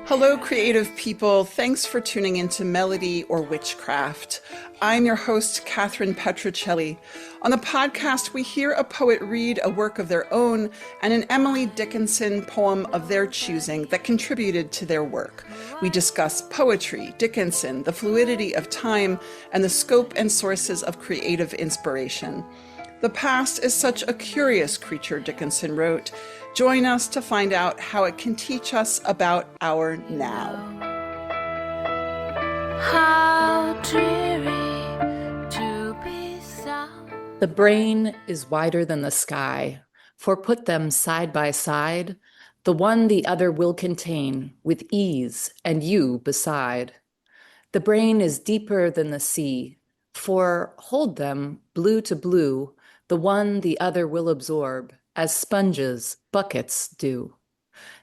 Hello, creative people. Thanks for tuning into Melody or Witchcraft. I'm your host, Catherine Petrocelli. On the podcast, we hear a poet read a work of their own and an Emily Dickinson poem of their choosing that contributed to their work. We discuss poetry, Dickinson, the fluidity of time, and the scope and sources of creative inspiration. The past is such a curious creature, Dickinson wrote. Join us to find out how it can teach us about our now. How dreary to be sound. The brain is wider than the sky, for put them side by side, the one the other will contain with ease, and you beside. The brain is deeper than the sea, for hold them blue to blue, the one the other will absorb, as sponges, buckets do.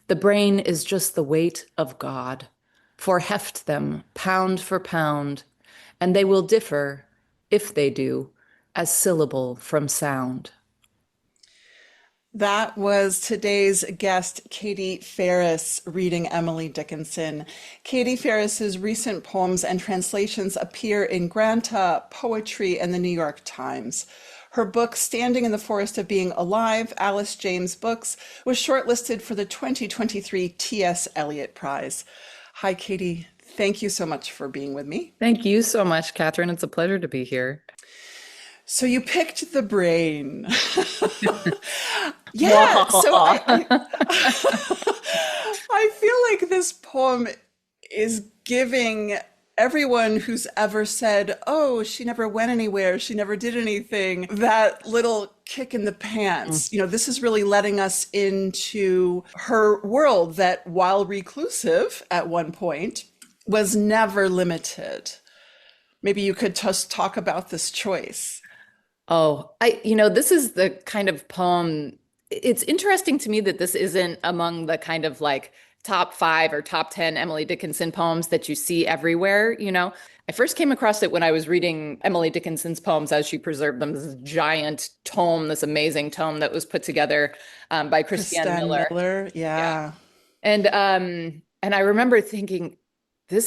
The brain is just the weight of God, for heft them pound for pound, and they will differ, if they do, as syllable from sound. That was today's guest, Katie Farris, reading Emily Dickinson. Katie Farris's recent poems and translations appear in Granta, Poetry, and the New York Times. Her book, Standing in the Forest of Being Alive, Alice James Books, was shortlisted for the 2023 T.S. Eliot Prize. Hi, Katie. Thank you so much for being with me. Thank you so much, Catherine. It's a pleasure to be here. So you picked the brain. Yeah, so I feel like this poem is giving everyone who's ever said, oh, she never went anywhere, she never did anything, that little kick in the pants. You know, this is really letting us into her world that, while reclusive at one point, was never limited. Maybe you could just talk about this choice. Oh, this is the kind of poem. It's interesting to me that this isn't among the kind of like top 5 or top 10 Emily Dickinson poems that you see everywhere. I first came across it when I was reading Emily Dickinson's poems as she preserved them, this giant tome, this amazing tome that was put together by Christiane Miller. Yeah. And I remember thinking, I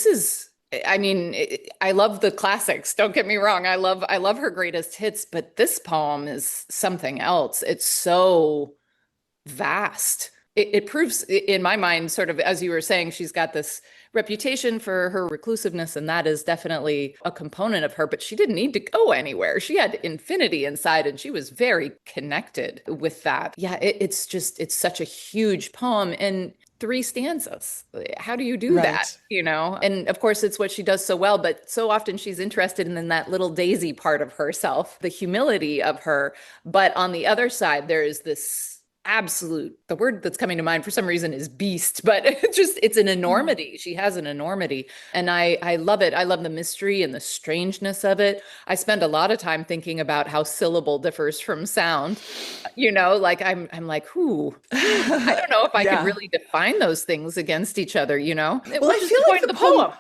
love the classics. Don't get me wrong. I love her greatest hits, but this poem is something else. It's so vast. It proves, in my mind, sort of, as you were saying, she's got this reputation for her reclusiveness, and that is definitely a component of her, but she didn't need to go anywhere. She had infinity inside, and she was very connected with that. Yeah, it's such a huge poem. And 3 stanzas. How do you do that? And of course, it's what she does so well, but so often she's interested in that little daisy part of herself, the humility of her. But on the other side, there is this absolute, the word that's coming to mind for some reason is beast, but it's an enormity. She has an enormity. And I love it. I love the mystery and the strangeness of it. I spend a lot of time thinking about how syllable differs from sound. Like I'm like, I don't know if I could really define those things against each other, Well, I feel like the poem,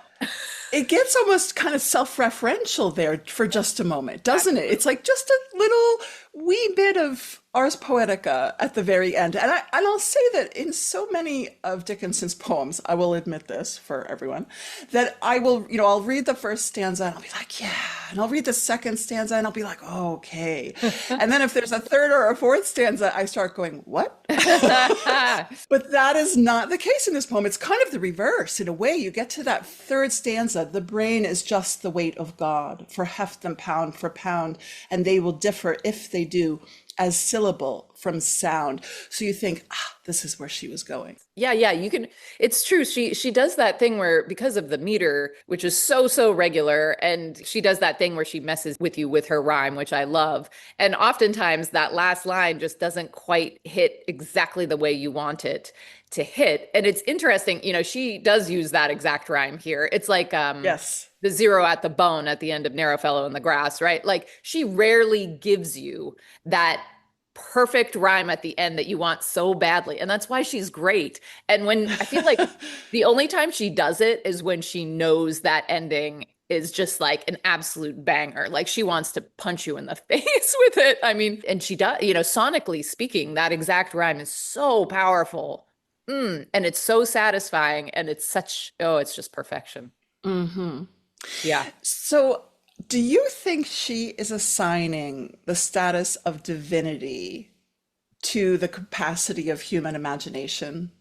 it gets almost kind of self-referential there for just a moment, doesn't it? It's like just a little wee bit of Ars Poetica at the very end. And I'll say that in so many of Dickinson's poems, I will admit this for everyone, that I will, I'll read the first stanza and I'll be like, yeah. And I'll read the second stanza and I'll be like, oh, okay. And then if there's a third or a fourth stanza, I start going, what? But that is not the case in this poem. It's kind of the reverse. In a way, you get to that third stanza, the brain is just the weight of God, for heft them pound for pound, and they will differ, if they do, as syllable from sound. So you think, this is where she was going. Yeah, you can, it's true. She does that thing where, because of the meter, which is so regular, and she does that thing where she messes with you with her rhyme, which I love. And oftentimes that last line just doesn't quite hit exactly the way you want it to hit. And it's interesting, she does use that exact rhyme here. It's like, yes, the zero at the bone at the end of Narrow Fellow in the Grass, right? Like, she rarely gives you that perfect rhyme at the end that you want so badly. And that's why she's great. And when I feel like the only time she does it is when she knows that ending is just like an absolute banger. Like she wants to punch you in the face with it. I mean, and she does, sonically speaking, that exact rhyme is so powerful. And it's so satisfying. And it's it's just perfection. Mm-hmm. Yeah. So do you think she is assigning the status of divinity to the capacity of human imagination?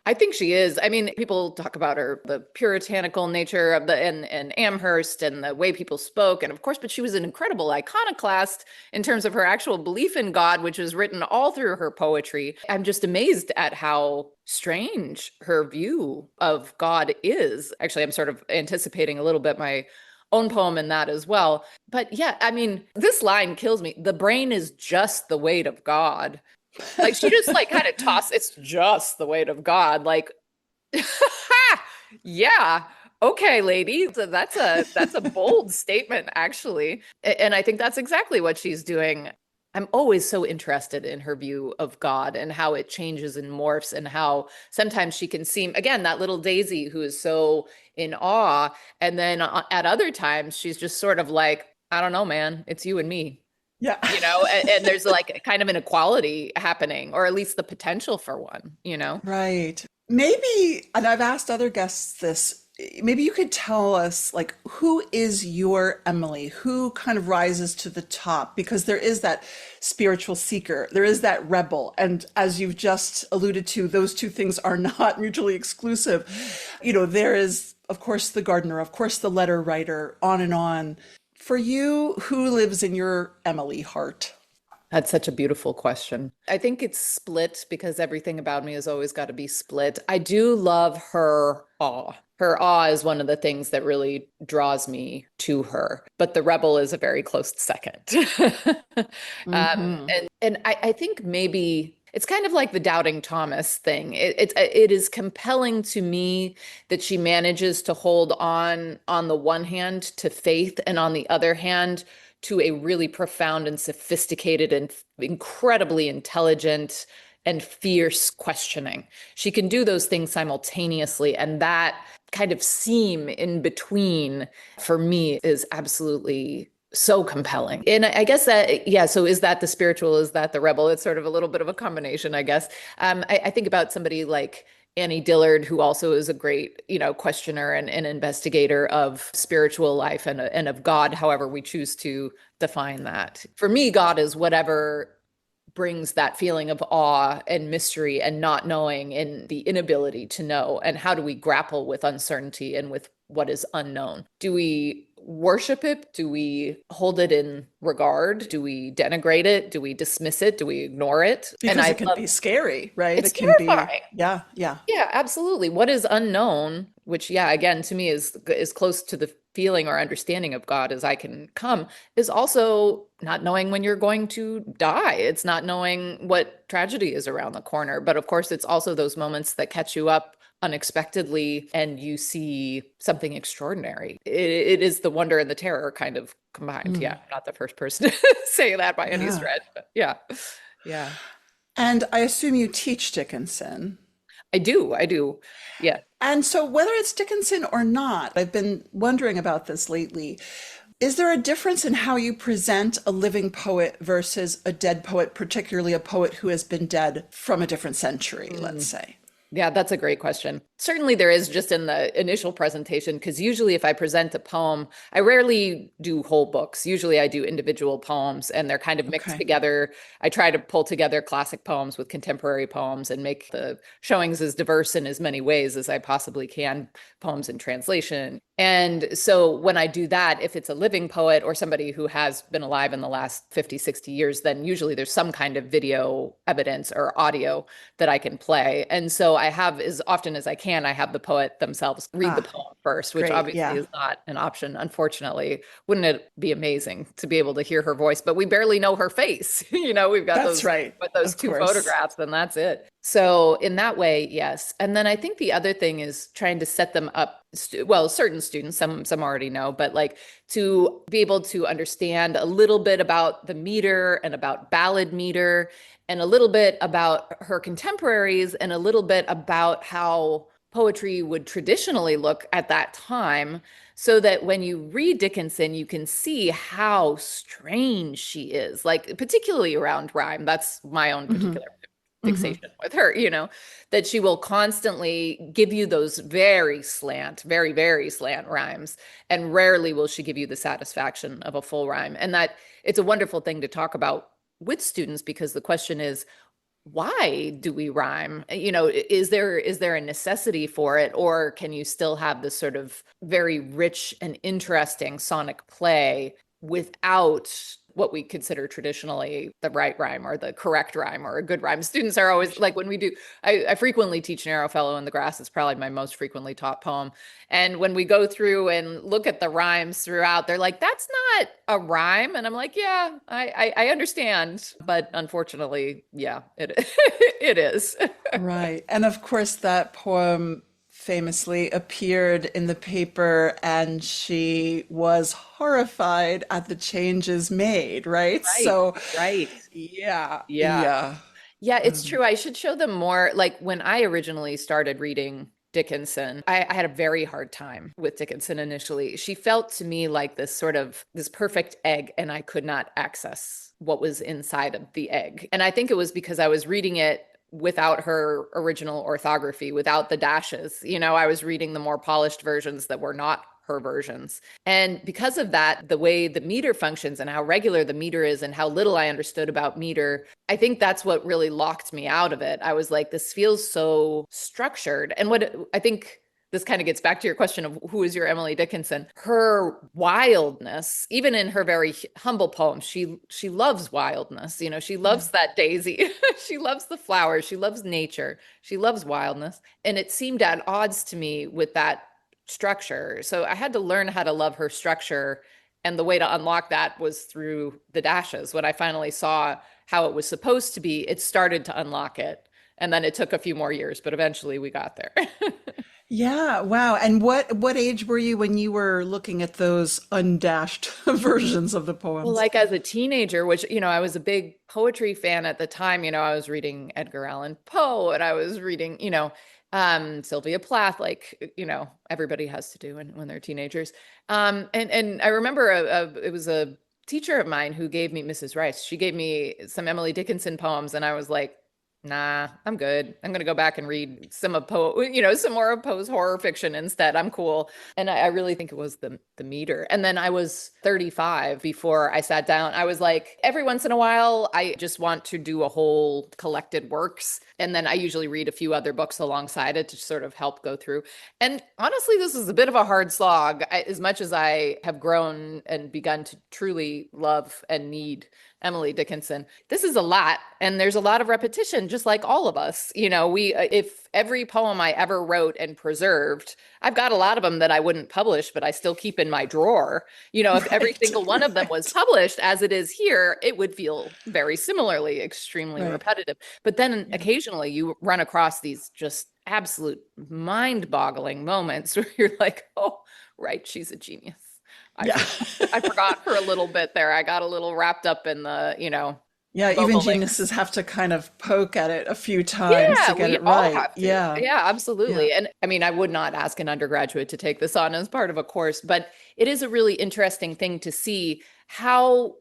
I think she is. I mean, people talk about the puritanical nature of and Amherst and the way people spoke. And of course, but she was an incredible iconoclast in terms of her actual belief in God, which was written all through her poetry. I'm just amazed at how strange her view of God is. Actually, I'm sort of anticipating a little bit my own poem in that as well. But yeah, I mean, this line kills me. The brain is just the weight of God. Like she just like kind of it's just the weight of God. Like, yeah, okay, lady. So that's a bold statement, actually. And I think that's exactly what she's doing. I'm always so interested in her view of God and how it changes and morphs, and how sometimes she can seem, again, that little Daisy who is so in awe. And then at other times, she's just sort of like, I don't know, man, it's you and me. Yeah. And there's like kind of an equality happening, or at least the potential for one, Right. Maybe, and I've asked other guests this, maybe you could tell us, like, who is your Emily? Who kind of rises to the top? Because there is that spiritual seeker, there is that rebel. And as you've just alluded to, those two things are not mutually exclusive. There is, of course, the gardener, of course, the letter writer, on and on. For you, who lives in your Emily heart? That's such a beautiful question. I think it's split, because everything about me has always got to be split. I do love her awe. Her awe is one of the things that really draws me to her. But the rebel is a very close second. And I think maybe it's kind of like the doubting Thomas thing. It is compelling to me that she manages to hold on the one hand to faith, and on the other hand to a really profound and sophisticated and incredibly intelligent and fierce questioning. She can do those things simultaneously, and that kind of seam in between for me is absolutely so compelling. And I guess that, yeah, so is that the spiritual? Is that the rebel? It's sort of a little bit of a combination, I guess. I think about somebody like Annie Dillard, who also is a great, questioner and investigator of spiritual life and of God, however we choose to define that. For me, God is whatever brings that feeling of awe and mystery and not knowing, and the inability to know. And how do we grapple with uncertainty and with what is unknown? Do we worship it? Do we hold it in regard? Do we denigrate it? Do we dismiss it? Do we ignore it? Because it can be scary, right? It's It can terrifying. be, yeah. Yeah, absolutely. What is unknown, which, yeah, again, to me is close to the feeling or understanding of God as I can come, is also not knowing when you're going to die. It's not knowing what tragedy is around the corner. But of course, it's also those moments that catch you up unexpectedly and you see something extraordinary. It is the wonder and the terror kind of combined. Yeah, I'm not the first person to say that by any stretch, but yeah. And I assume you teach Dickinson. I do. Yeah. And so whether it's Dickinson or not, I've been wondering about this lately. Is there a difference in how you present a living poet versus a dead poet, particularly a poet who has been dead from a different century, let's say? Yeah, that's a great question. Certainly there is, just in the initial presentation, because usually if I present a poem, I rarely do whole books. Usually I do individual poems, and they're kind of mixed together. I try to pull together classic poems with contemporary poems and make the showings as diverse in as many ways as I possibly can, poems in translation. And so when I do that, if it's a living poet or somebody who has been alive in the last 50, 60 years, then usually there's some kind of video evidence or audio that I can play. And so I have, as often as I can, I have the poet themselves read the poem first, which obviously is not an option, unfortunately. Wouldn't it be amazing to be able to hear her voice? But we barely know her face. We've got those two photographs, and that's it. So in that way, yes. And then I think the other thing is trying to set them up, certain students, some already know, but like to be able to understand a little bit about the meter and about ballad meter, and a little bit about her contemporaries, and a little bit about how poetry would traditionally look at that time, so that when you read Dickinson, you can see how strange she is, like particularly around rhyme. That's my own particular fixation with her, that she will constantly give you those very slant, very, very slant rhymes. And rarely will she give you the satisfaction of a full rhyme. And that it's a wonderful thing to talk about with students, because the question is, why do we rhyme? Is there a necessity for it, or can you still have this sort of very rich and interesting sonic play without what we consider traditionally the right rhyme or the correct rhyme or a good rhyme? Students are always like, when we do, I frequently teach Narrow Fellow in the Grass. It's probably my most frequently taught poem. And when we go through and look at the rhymes throughout, they're like, that's not a rhyme. And I'm like, yeah, I understand. But unfortunately, yeah, it is. Right. And of course, that poem famously appeared in the paper, and she was horrified at the changes made, right? So, Right. yeah, Yeah. yeah. Yeah, it's true. I should show them more. Like when I originally started reading Dickinson, I had a very hard time with Dickinson initially. She felt to me like this perfect egg, and I could not access what was inside of the egg. And I think it was because I was reading it without her original orthography, without the dashes. I was reading the more polished versions that were not her versions. And because of that, the way the meter functions and how regular the meter is and how little I understood about meter, I think that's what really locked me out of it. I was like, this feels so structured. And what I think this kind of gets back to your question of who is your Emily Dickinson. Her wildness, even in her very humble poems, she loves wildness. She loves that daisy. She loves the flowers. She loves nature. She loves wildness. And it seemed at odds to me with that structure. So I had to learn how to love her structure. And the way to unlock that was through the dashes. When I finally saw how it was supposed to be, it started to unlock it. And then it took a few more years, but eventually we got there. Yeah, wow. And what age were you when you were looking at those undashed versions of the Well, poems? like as a teenager, which, I was a big poetry fan at the time, I was reading Edgar Allan Poe, and I was reading, Sylvia Plath, like, everybody has to do when they're teenagers. And I remember it was a teacher of mine who gave me, Mrs. Rice. She gave me some Emily Dickinson poems, and I was like, nah, I'm good. I'm going to go back and read some of Poe, some more of Poe's horror fiction instead. I'm cool. And I really think it was the meter. And then I was 35 before I sat down. I was like, every once in a while, I just want to do a whole collected works. And then I usually read a few other books alongside it to sort of help go through. And honestly, this is a bit of a hard slog. As much as I have grown and begun to truly love and need Emily Dickinson, this is a lot, and there's a lot of repetition, just like all of us. If every poem I ever wrote and preserved, I've got a lot of them that I wouldn't publish, but I still keep in my drawer. If every single one of them was published as it is here, it would feel very similarly extremely repetitive. But then occasionally you run across these just absolute mind-boggling moments where you're like, oh, right, she's a genius. I forgot her a little bit there. I got a little wrapped up in the, Yeah, even vocal geniuses have to kind of poke at it a few times to get it right. Yeah. Yeah, absolutely. And I mean, I would not ask an undergraduate to take this on as part of a course, but it is a really interesting thing to see how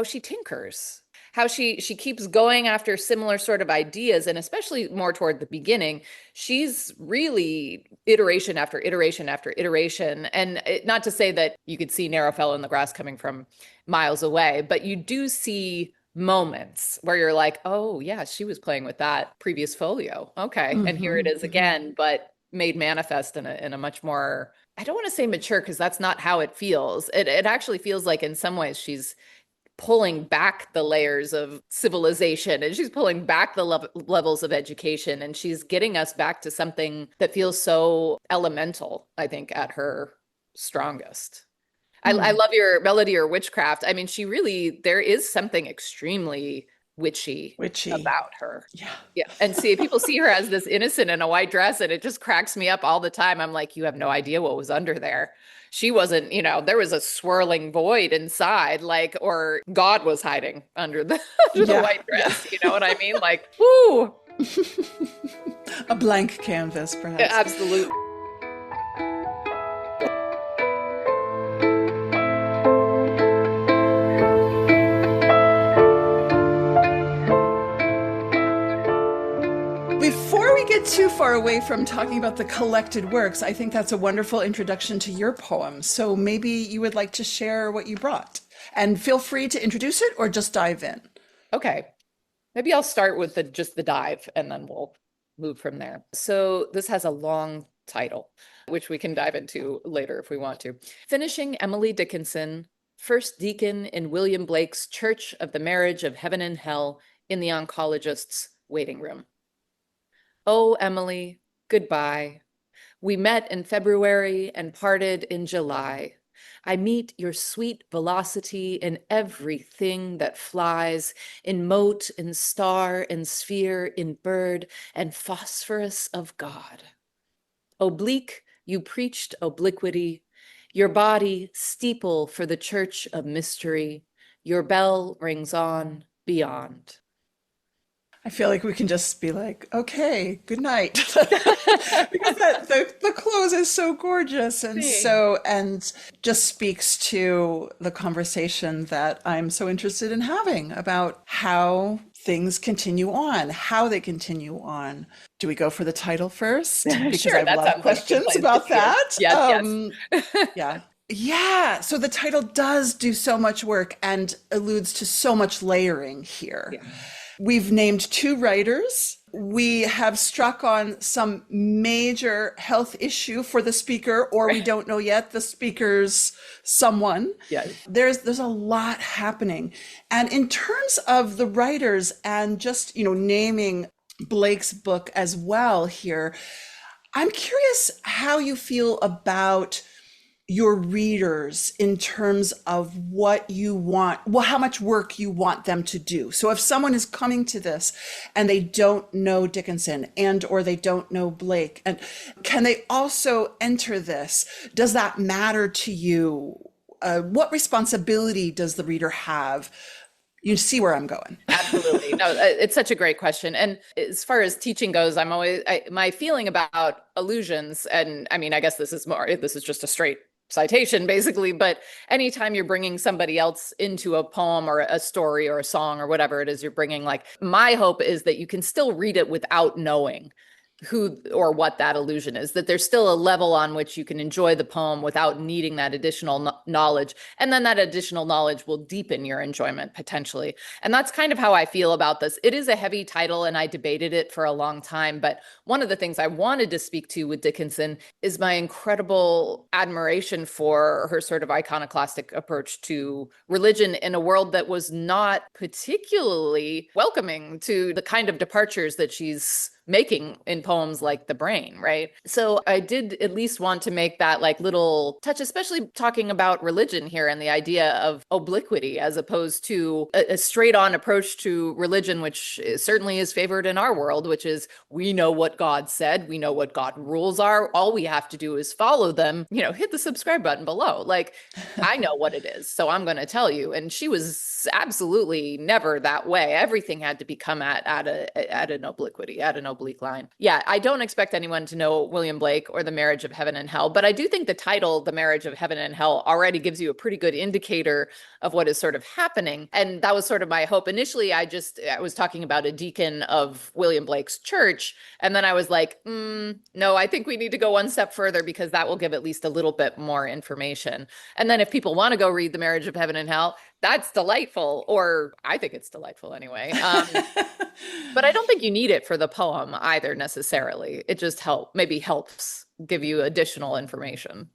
she tinkers, how she keeps going after similar sort of ideas, and especially more toward the beginning, she's really iteration after iteration after iteration. And not to say that you could see Narrow Fellow in the Grass coming from miles away, but you do see moments where you're like, oh yeah, she was playing with that previous folio. Okay. And here it is again, but made manifest in a much more, I don't want to say mature, because that's not how it feels. It actually feels like in some ways she's pulling back the layers of civilization, and she's pulling back the levels of education, and she's getting us back to something that feels so elemental, I think, at her strongest. I love your Melody or Witchcraft. I mean, there is something extremely witchy about her. Yeah. And people see her as this innocent in a white dress, and it just cracks me up all the time. I'm like, you have no idea what was under there. She wasn't, there was a swirling void inside, or God was hiding under the white dress. You know what I mean? Like, whoo. A blank canvas, perhaps. Absolutely. Before we get too far away from talking about the collected works, I think that's a wonderful introduction to your poem. So maybe you would like to share what you brought. And feel free to introduce it or just dive in. Okay. Maybe I'll start with just the dive and then we'll move from there. So this has a long title, which we can dive into later if we want to. Finishing Emily Dickinson, first deacon in William Blake's Church of the Marriage of Heaven and Hell in the Oncologist's waiting room. Oh, Emily, goodbye. We met in February and parted in July. I meet your sweet velocity in everything that flies, in mote, in star, in sphere, in bird, and phosphorus of God. Oblique, you preached obliquity, your body steeple for the church of mystery, your bell rings on beyond. I feel like we can just be like, okay, good night. Because the close is so gorgeous and just speaks to the conversation that I'm so interested in having about how things continue on, how they continue on. Do we go for the title first? Because Sure, I have a lot of questions about that. Yes. Yeah. Yeah. So the title does do so much work and alludes to so much layering here. Yeah. We've named two writers. We have struck on some major health issue for the speaker, or we don't know yet, the speaker's someone. Yeah. There's a lot happening. And in terms of the writers and just, naming Blake's book as well here, I'm curious how you feel about your readers in terms of what you want, how much work you want them to do. So if someone is coming to this and they don't know Dickinson or they don't know Blake, and can they also enter this? Does that matter to you? What responsibility does the reader have? You see where I'm going. Absolutely. No, it's such a great question. And as far as teaching goes, my feeling about allusions, and I mean, I guess this is just a straight citation basically, but anytime you're bringing somebody else into a poem or a story or a song or whatever it is you're bringing, like my hope is that you can still read it without knowing who or what that allusion is, that there's still a level on which you can enjoy the poem without needing that additional knowledge. And then that additional knowledge will deepen your enjoyment potentially. And that's kind of how I feel about this. It is a heavy title and I debated it for a long time. But one of the things I wanted to speak to with Dickinson is my incredible admiration for her sort of iconoclastic approach to religion in a world that was not particularly welcoming to the kind of departures that she's making in poems like The Brain, right? So I did at least want to make that like little touch, especially talking about religion here and the idea of obliquity as opposed to a straight on approach to religion, which certainly is favored in our world, which is we know what God said, we know what God rules are. All we have to do is follow them, hit the subscribe button below. Like I know what it is, so I'm going to tell you. And she was absolutely never that way. Everything had to be come at an obliquity, at an oblique line. Yeah, I don't expect anyone to know William Blake or The Marriage of Heaven and Hell, but I do think the title, The Marriage of Heaven and Hell, already gives you a pretty good indicator of what is sort of happening. And that was sort of my hope. Initially, I was talking about a deacon of William Blake's church. And then I was like, no, I think we need to go one step further because that will give at least a little bit more information. And then if people want to go read The Marriage of Heaven and Hell, that's delightful, or I think it's delightful anyway. But I don't think you need it for the poem either necessarily. It just maybe helps give you additional information.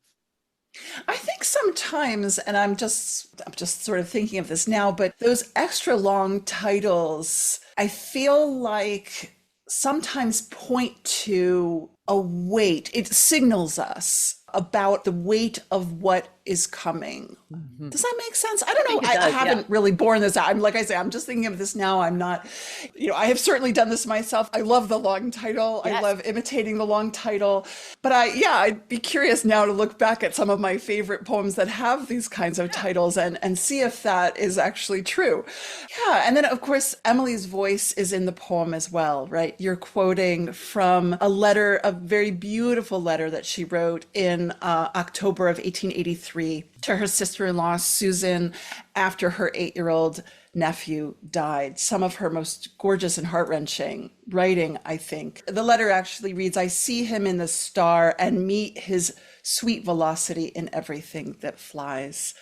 I think sometimes, and I'm just sort of thinking of this now, but those extra long titles, I feel like sometimes point to a weight. It signals us about the weight of what is coming. Mhm. Does that make sense? I don't know. think it I does, haven't yeah. really borne this out. I'm like I say, I'm just thinking of this now. I'm not, I have certainly done this myself. I love the long title. I Yes. love imitating the long title. But I'd be curious now to look back at some of my favorite poems that have these kinds of titles and see if that is actually true. Yeah. And then, of course, Emily's voice is in the poem as well, right? You're quoting from a letter, a very beautiful letter that she wrote in October of 1883 to her sister-in-law, Susan, after her 8-year-old nephew died. Some of her most gorgeous and heart-wrenching writing, I think. The letter actually reads, "I see him in the star and meet his sweet velocity in everything that flies."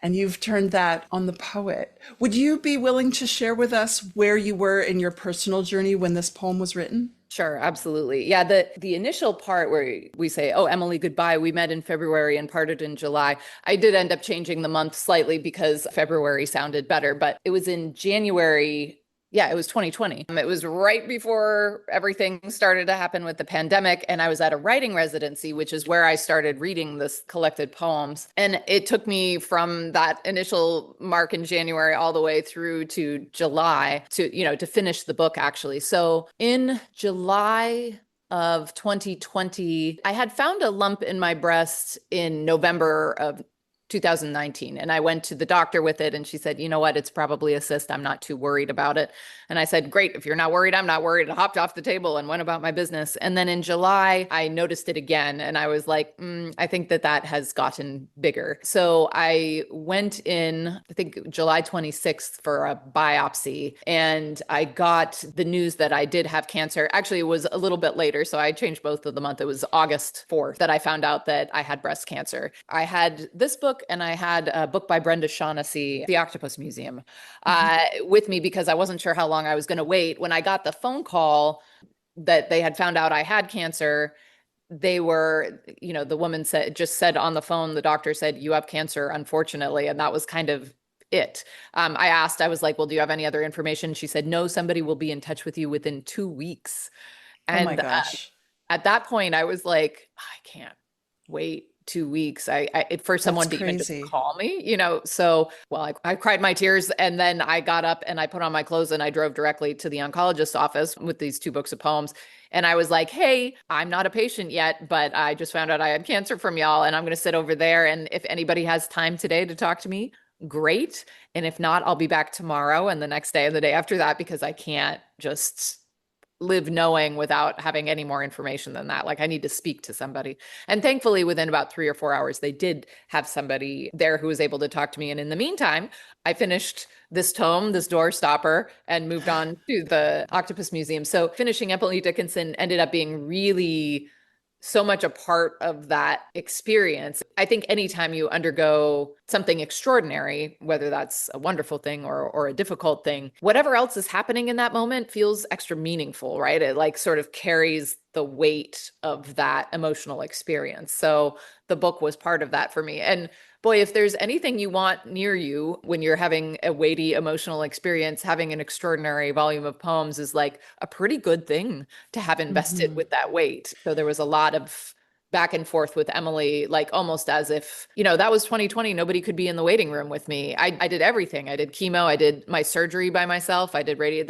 And you've turned that on the poet. Would you be willing to share with us where you were in your personal journey when this poem was written? Sure, absolutely. Yeah, the initial part where we say, "Oh, Emily, goodbye. We met in February and parted in July." I did end up changing the month slightly because February sounded better, but it was in January. Yeah, it was 2020. It was right before everything started to happen with the pandemic. And I was at a writing residency, which is where I started reading this collected poems. And it took me from that initial mark in January all the way through to July to finish the book, actually. So in July of 2020, I had found a lump in my breast in November of 2019. And I went to the doctor with it and she said, "You know what? It's probably a cyst. I'm not too worried about it." And I said, "Great. If you're not worried, I'm not worried." I hopped off the table and went about my business. And then in July, I noticed it again. And I was like, I think that has gotten bigger. So I went in, I think July 26th for a biopsy. And I got the news that I did have cancer. Actually, it was a little bit later. So I changed both of the month. It was August 4th that I found out that I had breast cancer. I had this book and I had a book by Brenda Shaughnessy, The Octopus Museum, with me because I wasn't sure how long I was going to wait. When I got the phone call that they had found out I had cancer, they were, the woman said on the phone, the doctor said, "You have cancer, unfortunately." And that was kind of it. I was like, "Well, do you have any other information?" She said, "No, somebody will be in touch with you within 2 weeks." Oh my And gosh. at that point, I was like, I can't wait 2 weeks. For someone to even just crazy. call me, so, well, I cried my tears and then I got up and I put on my clothes and I drove directly to the oncologist's office with these 2 books of poems. And I was like, "Hey, I'm not a patient yet, but I just found out I had cancer from y'all. And I'm going to sit over there. And if anybody has time today to talk to me, great. And if not, I'll be back tomorrow and the next day and the day after that, because I can't just live knowing without having any more information than that. Like, I need to speak to somebody." And thankfully, within about 3 or 4 hours, they did have somebody there who was able to talk to me. And in the meantime, I finished this tome, this door stopper, and moved on to the Octopus Museum. So finishing Emily Dickinson ended up being really so much a part of that experience. I think anytime you undergo something extraordinary, whether that's a wonderful thing or a difficult thing, whatever else is happening in that moment feels extra meaningful, right? It like sort of carries the weight of that emotional experience. So the book was part of that for me. And boy, if there's anything you want near you when you're having a weighty emotional experience, having an extraordinary volume of poems is like a pretty good thing to have invested with that weight. So there was a lot of back and forth with Emily, like almost as if, that was 2020. Nobody could be in the waiting room with me. I did everything. I did chemo. I did my surgery by myself. I did radio.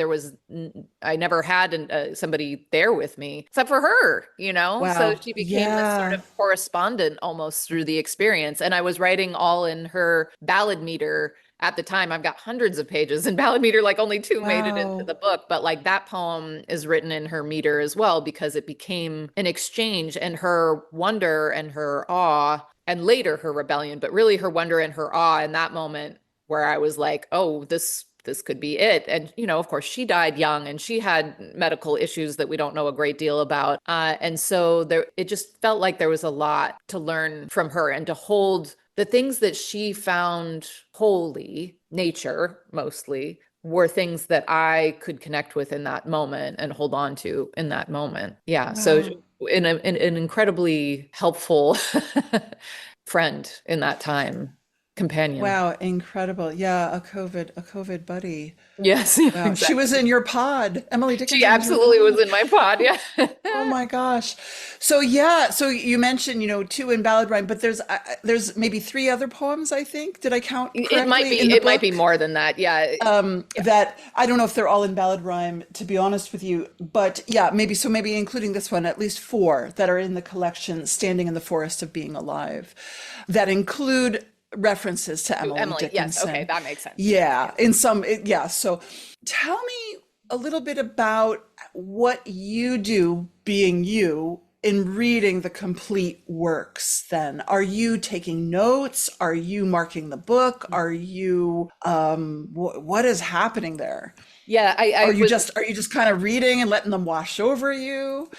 I never had somebody there with me except for her, Wow. So she became this sort of correspondent almost through the experience. And I was writing all in her ballad meter. At the time, I've got hundreds of pages in ballad meter, like only 2 made it into the book. But like that poem is written in her meter as well, because it became an exchange, and her wonder and her awe, and later her rebellion, but really her wonder and her awe in that moment where I was like, oh, this could be it. And, of course, she died young and she had medical issues that we don't know a great deal about. And so it just felt like there was a lot to learn from her and to hold the things that she found holy, nature mostly, were things that I could connect with in that moment and hold on to in that moment. Yeah. Wow. So an incredibly helpful friend in that time. companion. Wow, incredible. Yeah, a COVID buddy. Yes, yeah, Wow. She was exactly. in your pod. Emily She Dickinson was your absolutely was pod. in my pod. Yeah. Oh my gosh. So yeah, so you mentioned, two in ballad rhyme, but there's maybe three other poems, I think. Did I count correctly in the It might be book? more than that. Yeah. Yeah. That I don't know if they're all in ballad rhyme, to be honest with you, but yeah, maybe including this one, at least four that are in the collection, Standing in the Forest of Being Alive, that include references to To Emily Emily. Yes. Okay. Dickinson. That makes sense. Yeah, in some, yeah. So tell me a little bit about what you do, being you, in reading the complete works then. Are you taking notes? Are you marking the book? Are you what is happening there? Yeah. I was, Are you just kind of reading and letting them wash over you?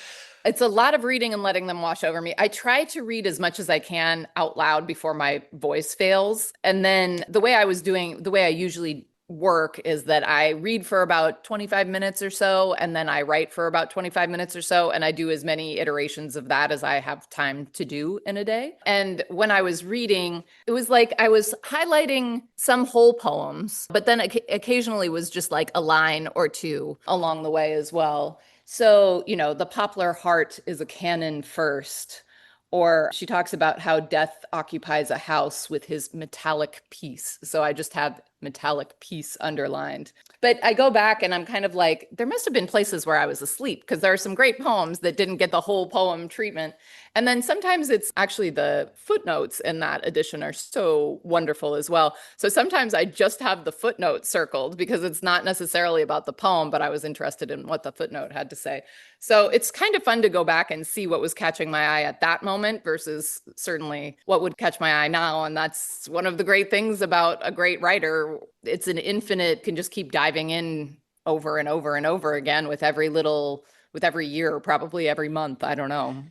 it's a lot of reading and letting them wash over me. I try to read as much as I can out loud before my voice fails. And then the way I usually work is that I read for about 25 minutes or so, and then I write for about 25 minutes or so. And I do as many iterations of that as I have time to do in a day. And when I was reading, it was like I was highlighting some whole poems, but then occasionally was just like a line or two along the way as well. So, the poplar heart is a cannon first. Or she talks about how death occupies a house with his metallic piece. So I just have metallic piece underlined. But I go back and I'm kind of like, there must have been places where I was asleep because there are some great poems that didn't get the whole poem treatment. And then sometimes it's actually the footnotes in that edition are so wonderful as well. So sometimes I just have the footnote circled because it's not necessarily about the poem, but I was interested in what the footnote had to say. So it's kind of fun to go back and see what was catching my eye at that moment versus certainly what would catch my eye now. And that's one of the great things about a great writer. It's an infinite, can just keep diving in over and over and over again with with every year, probably every month. I don't know.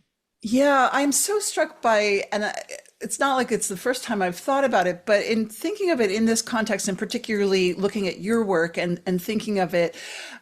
Yeah, I'm so struck by, and it's not like it's the first time I've thought about it, but in thinking of it in this context, and particularly looking at your work and thinking of it,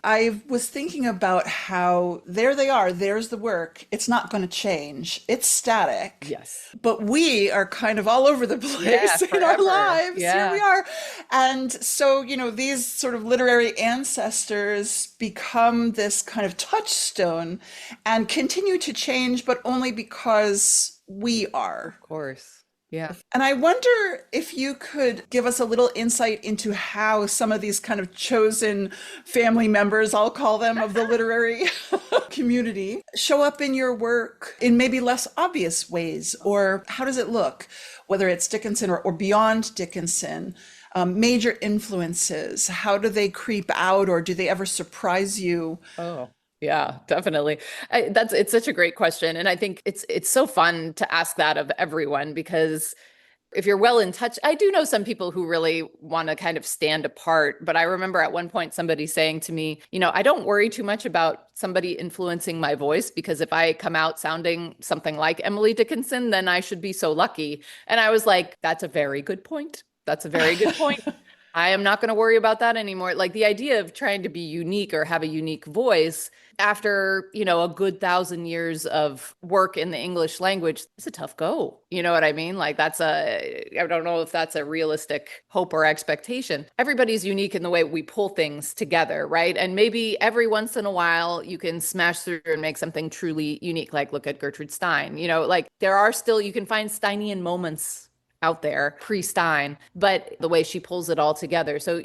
I was thinking about how there they are, there's the work. It's not going to change. It's static. Yes. But we are kind of all over the Yeah, place in our forever. lives. Here Yeah. we are. And so, these sort of literary ancestors become this kind of touchstone and continue to change, but only because we are. Of course. Yeah. And I wonder if you could give us a little insight into how some of these kind of chosen family members, I'll call them, of the literary community show up in your work in maybe less obvious ways, or how does it look, whether it's Dickinson or beyond Dickinson? Major influences, how do they creep out, or do they ever surprise you? Oh, yeah, definitely. It's such a great question. And I think it's so fun to ask that of everyone because if you're well in touch, I do know some people who really want to kind of stand apart. But I remember at one point somebody saying to me, I don't worry too much about somebody influencing my voice because if I come out sounding something like Emily Dickinson, then I should be so lucky. And I was like, that's a very good point. That's a very good point. I am not going to worry about that anymore. Like the idea of trying to be unique or have a unique voice after, a good 1,000 years of work in the English language, it's a tough go. You know what I mean? Like I don't know if that's a realistic hope or expectation. Everybody's unique in the way we pull things together, right? And maybe every once in a while you can smash through and make something truly unique. Like look at Gertrude Stein, like there are still, you can find Steinian moments out there pre-Stein, but the way she pulls it all together. So,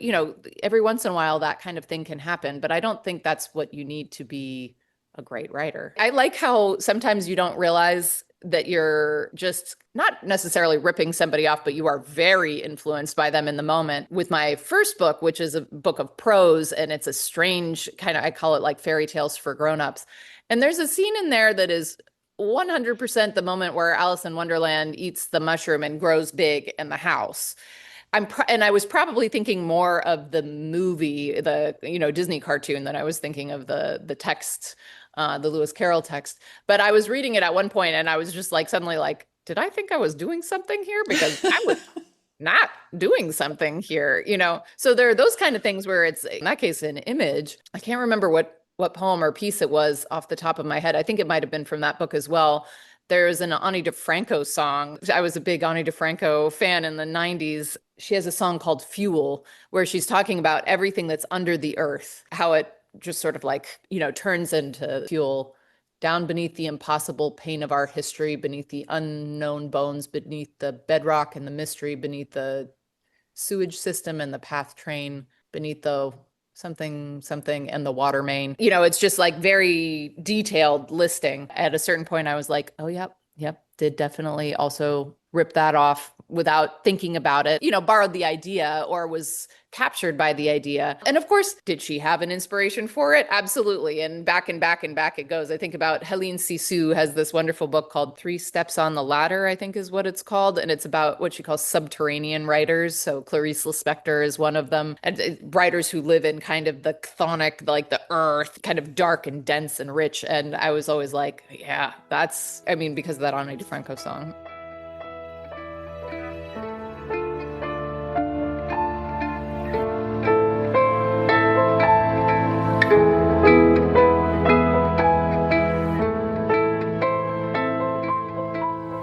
every once in a while that kind of thing can happen, but I don't think that's what you need to be a great writer. I like how sometimes you don't realize that you're just not necessarily ripping somebody off, but you are very influenced by them in the moment. With my first book, which is a book of prose, and it's a strange kind of, I call it like fairy tales for grownups. And there's a scene in there that is 100% the moment where Alice in Wonderland eats the mushroom and grows big in the house. And I was probably thinking more of the movie, the Disney cartoon, than I was thinking of the text, the Lewis Carroll text. But I was reading it at one point and I was just like suddenly like, did I think I was doing something here? Because I was not doing something here, So there are those kind of things where it's in that case an image. I can't remember what poem or piece it was off the top of my head. I think it might have been from that book as well. There's an Ani DeFranco song. I was a big Ani DeFranco fan in the 90s. She has a song called Fuel, where she's talking about everything that's under the earth, how it just sort of like, turns into fuel down beneath the impossible pain of our history, beneath the unknown bones, beneath the bedrock and the mystery, beneath the sewage system and the path train, beneath the something and the water main. It's just like very detailed listing. At a certain point I was like, oh yep, did definitely also rip that off without thinking about it, borrowed the idea or was captured by the idea. And of course, did she have an inspiration for it? Absolutely. And back it goes. I think about Helene Cixous has this wonderful book called 3 Steps on the Ladder, I think is what it's called. And it's about what she calls subterranean writers. So Clarice Lispector is one of them. And writers who live in kind of the chthonic, like the earth, kind of dark and dense and rich. And I was always like, yeah, because of that Ani DeFranco song.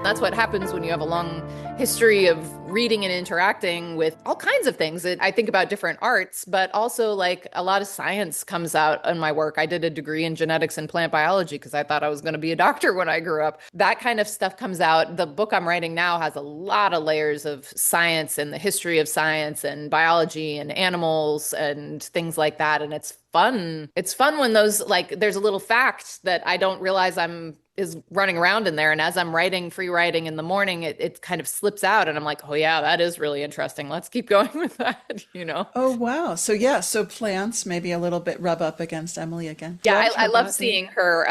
That's what happens when you have a long history of reading and interacting with all kinds of things. I think about different arts, but also like a lot of science comes out in my work. I did a degree in genetics and plant biology because I thought I was going to be a doctor when I grew up. That kind of stuff comes out. The book I'm writing now has a lot of layers of science and the history of science and biology and animals and things like that. And it's fun. It's fun when those, like, there's a little fact that I don't realize is running around in there. And as I'm free writing in the morning, it kind of slips out and I'm like, oh yeah, that is really interesting. Let's keep going with that, Oh, wow. So so plants maybe a little bit rub up against Emily again. Yeah, I love seeing her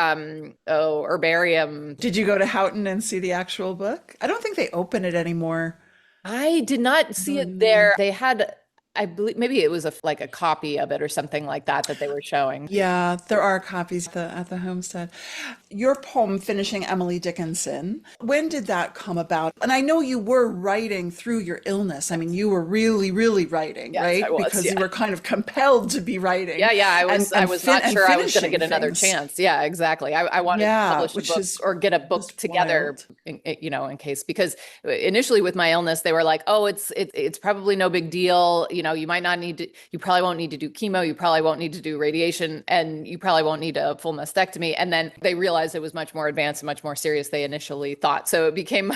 herbarium. Did you go to Houghton and see the actual book? I don't think they open it anymore. I did not see it there. They had, I believe maybe it was like a copy of it or something like that they were showing. Yeah, there are copies at the homestead. Your poem, Finishing Emily Dickinson, when did that come about? And I know you were writing through your illness. I mean, you were really, really writing, yes, right? I was, because you were kind of compelled to be writing. Yeah. I was not sure I was going to get another chance. Yeah, exactly. I wanted to publish a book or get a book together, in case, because initially with my illness, they were like, oh, it's probably no big deal. You might not need to, you probably won't need to do chemo. You probably won't need to do radiation, and you probably won't need a full mastectomy. And then they realized it was much more advanced and much more serious they initially thought. So it became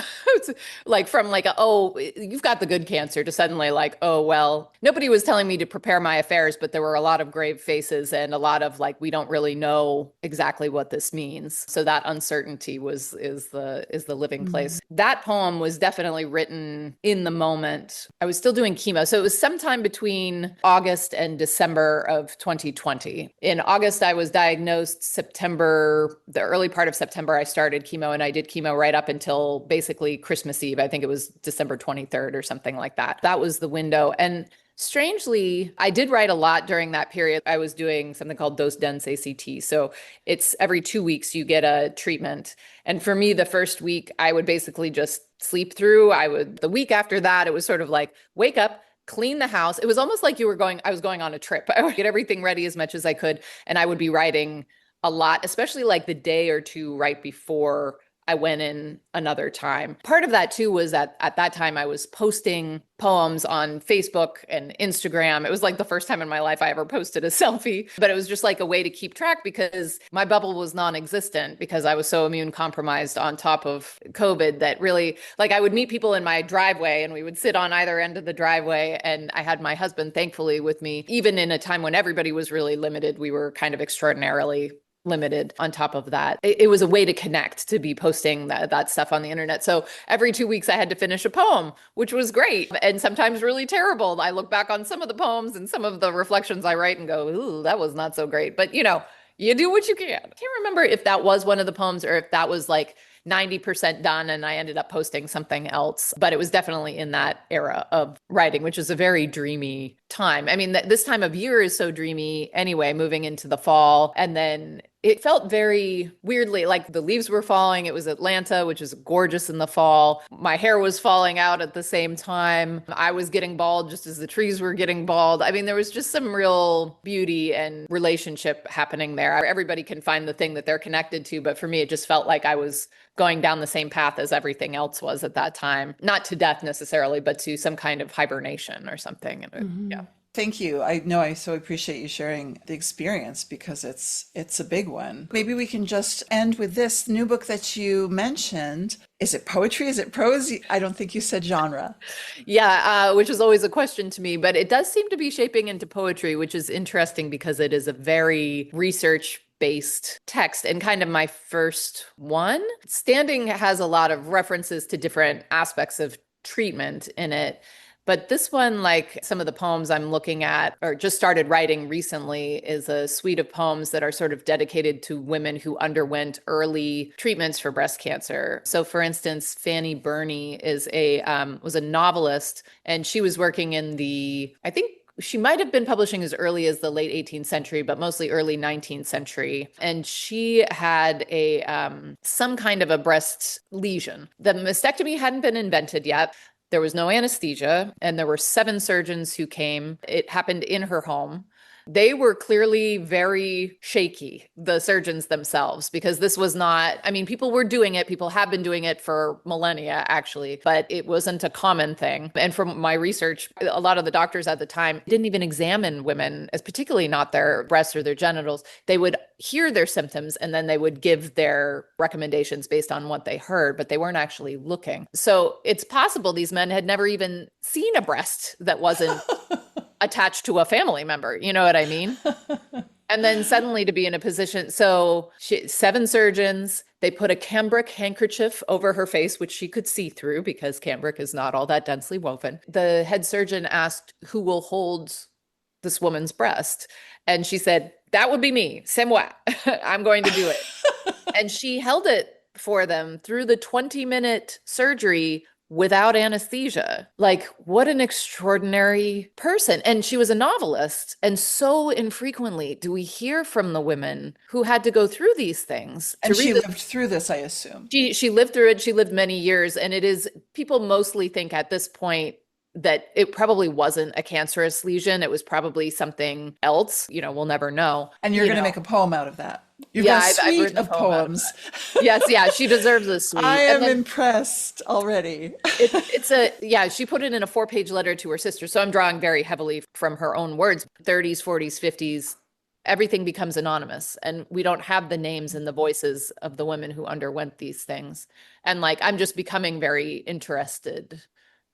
like from like, oh, you've got the good cancer to suddenly like, oh, well, nobody was telling me to prepare my affairs, but there were a lot of grave faces and a lot of like, we don't really know exactly what this means. So that uncertainty is the living place. That poem was definitely written in the moment. I was still doing chemo. So it was sometime between August and December of 2020. In August, I was diagnosed. September, the early part of September, I started chemo, and I did chemo right up until basically Christmas Eve. I think it was December 23rd or something like that. That was the window. And strangely, I did write a lot during that period. I was doing something called dose dense ACT. So it's every 2 weeks you get a treatment. And for me, the first week, I would basically just sleep through. The week after that, it was sort of like, wake up, clean the house. It was almost like I was going on a trip. I would get everything ready as much as I could. And I would be writing a lot, especially like the day or two right before I went in another time. Part of that too was at that time I was posting poems on Facebook and Instagram. It was like the first time in my life I ever posted a selfie, but it was just like a way to keep track because my bubble was non-existent because I was so immune compromised on top of COVID that really, like, I would meet people in my driveway and we would sit on either end of the driveway, and I had my husband thankfully with me. Even in a time when everybody was really limited, we were kind of extraordinarily limited on top of that. It was a way to connect, to be posting that stuff on the internet. So every 2 weeks I had to finish a poem, which was great and sometimes really terrible. I look back on some of the poems and some of the reflections I write and go, ooh, that was not so great. But you do what you can. I can't remember if that was one of the poems or if that was like 90% done and I ended up posting something else. But it was definitely in that era of writing, which is a very dreamy time. I mean, this time of year is so dreamy anyway, moving into the fall. And then It felt very weirdly like the leaves were falling. It was Atlanta, which is gorgeous in the fall. My hair was falling out at the same time. I was getting bald just as the trees were getting bald. I mean, there was just some real beauty and relationship happening there. Everybody can find the thing that they're connected to, but for me, it just felt like I was going down the same path as everything else was at that time. Not to death necessarily, but to some kind of hibernation or something. And yeah. Thank you. I know I so appreciate you sharing the experience because it's a big one. Maybe we can just end with this new book that you mentioned. Is it poetry? Is it prose? I don't think you said genre. Yeah, which is always a question to me, but it does seem to be shaping into poetry, which is interesting because it is a very research-based text and kind of my first one. Standing has a lot of references to different aspects of treatment in it. But this one, like some of the poems I'm looking at or just started writing recently, is a suite of poems that are sort of dedicated to women who underwent early treatments for breast cancer. So for instance, Fanny Burney was a novelist, and she was working in I think she might have been publishing as early as the late 18th century, but mostly early 19th century. And she had some kind of a breast lesion. The mastectomy hadn't been invented yet. There was no anesthesia, and there were 7 surgeons who came. It happened in her home. They were clearly very shaky, the surgeons themselves, because this was not, I mean, people were doing it. People have been doing it for millennia, actually, but it wasn't a common thing. And from my research, a lot of the doctors at the time didn't even examine women, as particularly not their breasts or their genitals. They would hear their symptoms and then they would give their recommendations based on what they heard, but they weren't actually looking. So it's possible these men had never even seen a breast that wasn't attached to a family member. You know what I mean? And then suddenly to be in a position. So 7 surgeons, they put a cambric handkerchief over her face, which she could see through because cambric is not all that densely woven. The head surgeon asked, who will hold this woman's breast? And she said, that would be me. C'est moi. I'm going to do it. And she held it for them through the 20-minute surgery without anesthesia. Like, what an extraordinary person. And she was a novelist. And so infrequently do we hear from the women who had to go through these things. And she lived through this, I assume. She lived through it. She lived many years. And it is, people mostly think at this point that it probably wasn't a cancerous lesion. It was probably something else. You know, we'll never know. And you're going to make a poem out of that. You've got a suite of poems. Yes, yeah, she deserves a suite. I am impressed already. She put it in a 4-page letter to her sister. So I'm drawing very heavily from her own words. 30s, 40s, 50s, everything becomes anonymous. And we don't have the names and the voices of the women who underwent these things. And like, I'm just becoming very interested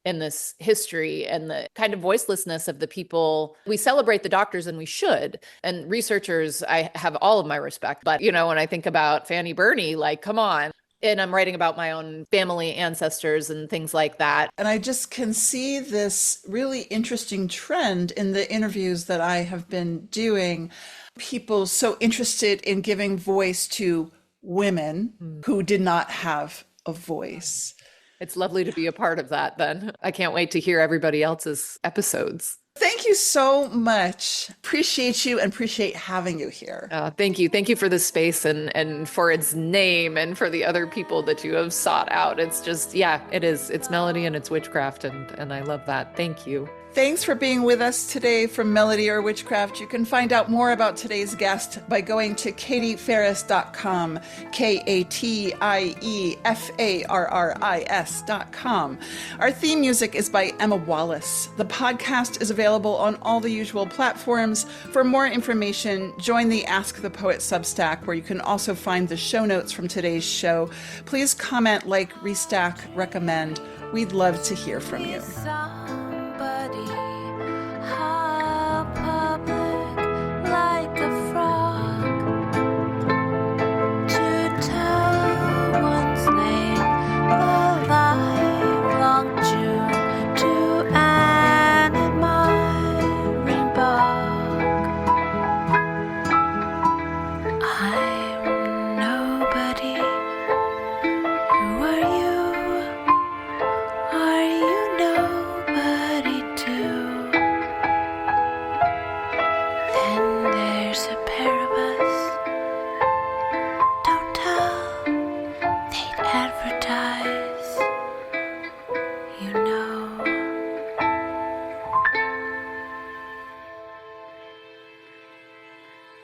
in this history and the kind of voicelessness of the people. We celebrate the doctors, and we should. And researchers, I have all of my respect. But, you know, when I think about Fanny Burney, like, come on. And I'm writing about my own family ancestors and things like that. And I just can see this really interesting trend in the interviews that I have been doing. People so interested in giving voice to women who did not have a voice. It's lovely to be a part of that then. I can't wait to hear everybody else's episodes. Thank you so much. Appreciate you and appreciate having you here. Thank you. Thank you for this space and for its name and for the other people that you have sought out. It's just, yeah, it is. It's melody and it's witchcraft. And I love that. Thank you. Thanks for being with us today from Melody or Witchcraft. You can find out more about today's guest by going to katiefarris.com, KatieFarris.com. Our theme music is by Emma Wallace. The podcast is available on all the usual platforms. For more information, join the Ask the Poet Substack, where you can also find the show notes from today's show. Please comment, like, restack, recommend. We'd love to hear from you. How public, like a frog, to tell one's name, the lifelong June, to an admiring bog. I'm nobody. Who are you? Are you nobody? You know